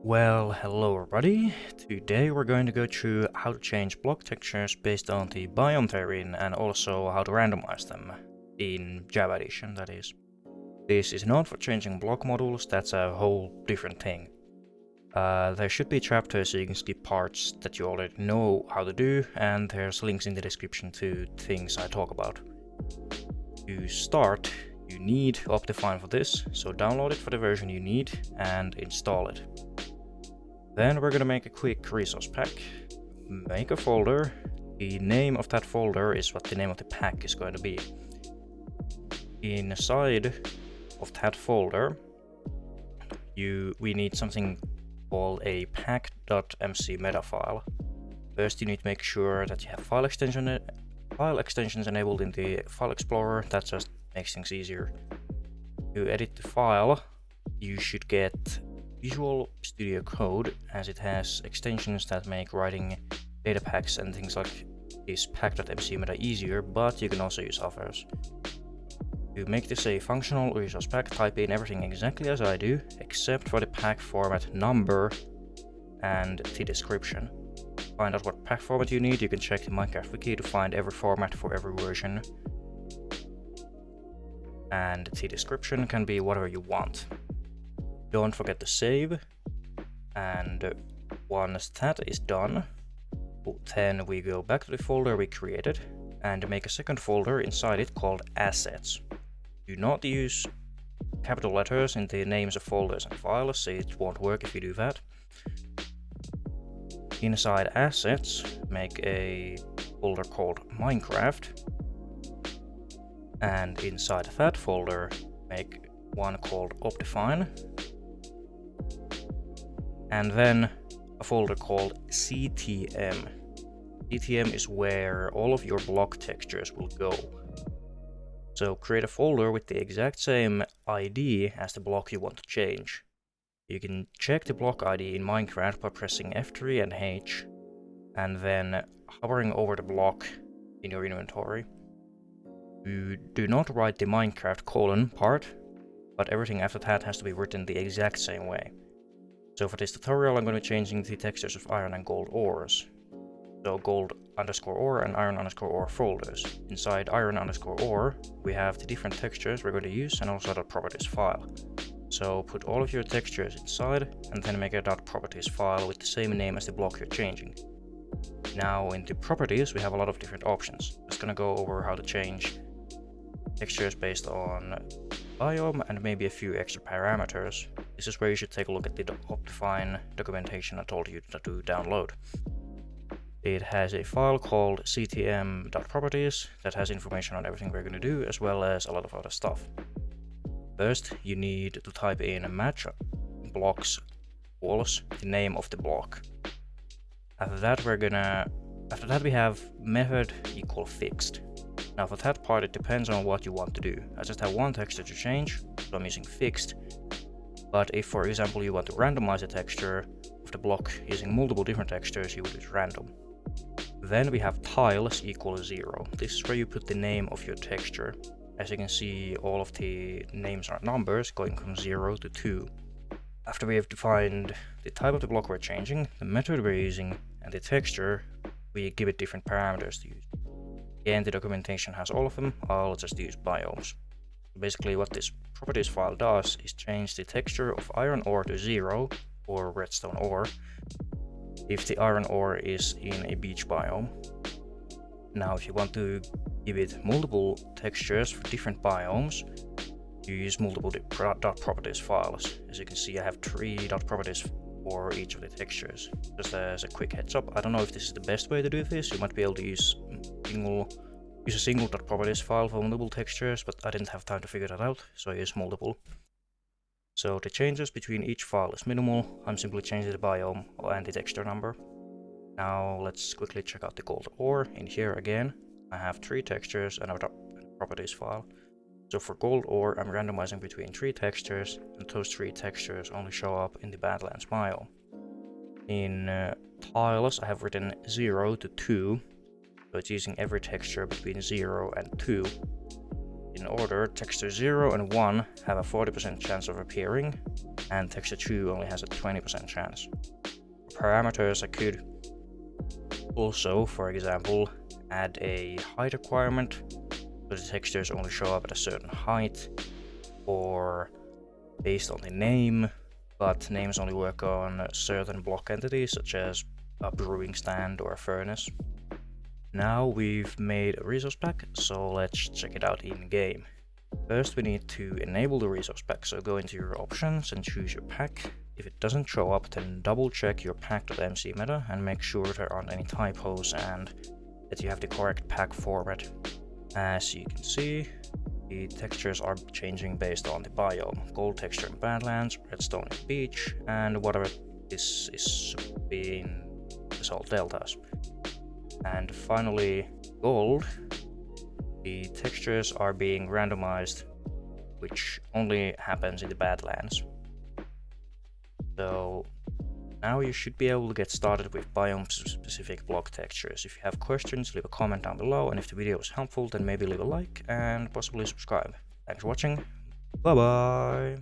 Well, hello everybody. Today we're going to go through how to change block textures based on the biome therein and also how to randomize them in Java Edition, that is. This is not for changing block models, that's a whole different thing. There should be chapters so you can skip parts that you already know how to do, and there's links in the description to things I talk about. To start, you need Optifine for this, so download it for the version you need and install it. Then we're gonna make a quick resource pack, make a folder. The name of that folder is what the name of the pack is going to be. Inside of that folder, we need something called a pack.mc meta file. First, you need to make sure that you have file extensions enabled in the file explorer. That just makes things easier. To edit the file, you should get Visual Studio Code, as it has extensions that make writing data packs and things like this pack.mc meta easier, but you can also use others. To make this a functional resource pack, type in everything exactly as I do, except for the pack format number and the description. Find out what pack format you need. You can check the Minecraft wiki to find every format for every version. And the description can be whatever you want. Don't forget to save, and once that is done, then we go back to the folder we created and make a second folder inside it called assets. Do not use capital letters in the names of folders and files, so it won't work if you do that. Inside assets, make a folder called Minecraft, and inside that folder make one called optifine, and then a folder called CTM. CTM is where all of your block textures will go. So create a folder with the exact same ID as the block you want to change. You can check the block ID in Minecraft by pressing F3 and H, and then hovering over the block in your inventory. You do not write the Minecraft : part, but everything after that has to be written the exact same way. So for this tutorial, I'm going to be changing the textures of iron and gold ores. So gold_ore and iron_ore folders. Inside iron_ore, we have the different textures we're going to use and also the properties file. So put all of your textures inside and then make a .properties file with the same name as the block you're changing. Now in the properties, we have a lot of different options. I'm just going to go over how to change textures based on biome and maybe a few extra parameters. This is where you should take a look at the optifine documentation I told you to download. It has a file called ctm.properties that has information on everything we're going to do, as well as a lot of other stuff. First, you need to type in a match blocks equals the name of the block. After that we have method equal fixed. Now for that part, it depends on what you want to do. I just have one texture to change, so I'm using fixed. But if, for example, you want to randomize the texture of the block using multiple different textures, you would use random. Then we have tiles equals 0. This is where you put the name of your texture. As you can see, all of the names are numbers going from 0 to 2. After we have defined the type of the block we're changing, the method we're using, and the texture, we give it different parameters to use. Again, the documentation has all of them. I'll just use biomes. Basically, what this properties file does is change the texture of iron ore to 0, or redstone ore, if the iron ore is in a beach biome. Now, if you want to give it multiple textures for different biomes, you use multiple .properties files. As you can see, I have 3 .properties for each of the textures. Just as a quick heads up, I don't know if this is the best way to do this. You might be able to use a single .properties file for multiple textures, but I didn't have time to figure that out, so I use multiple. So the changes between each file is minimal. I'm simply changing the biome and the texture number. Now let's quickly check out the gold ore. In here again, I have 3 textures and a properties file. So for gold ore, I'm randomizing between 3 textures, and those 3 textures only show up in the Badlands biome. In tiles, I have written 0 to 2, so it's using every texture between 0 and 2. In order, texture 0 and 1 have a 40% chance of appearing, and texture 2 only has a 20% chance. For parameters, I could also, for example, add a height requirement so the textures only show up at a certain height, or based on the name, but names only work on certain block entities such as a brewing stand or a furnace. Now we've made a resource pack, so let's check it out in game. First we need to enable the resource pack, so go into your options and choose your pack. If it doesn't show up, then double check your pack.mc meta and make sure there aren't any typos and that you have the correct pack format. As you can see, the textures are changing based on the biome. Gold texture in Badlands, redstone in Beach, and whatever this is being the salt deltas. And finally, gold, the textures are being randomized, which only happens in the Badlands. So now you should be able to get started with biome-specific block textures. If you have questions, leave a comment down below, and if the video was helpful, then maybe leave a like and possibly subscribe. Thanks for watching. Bye bye!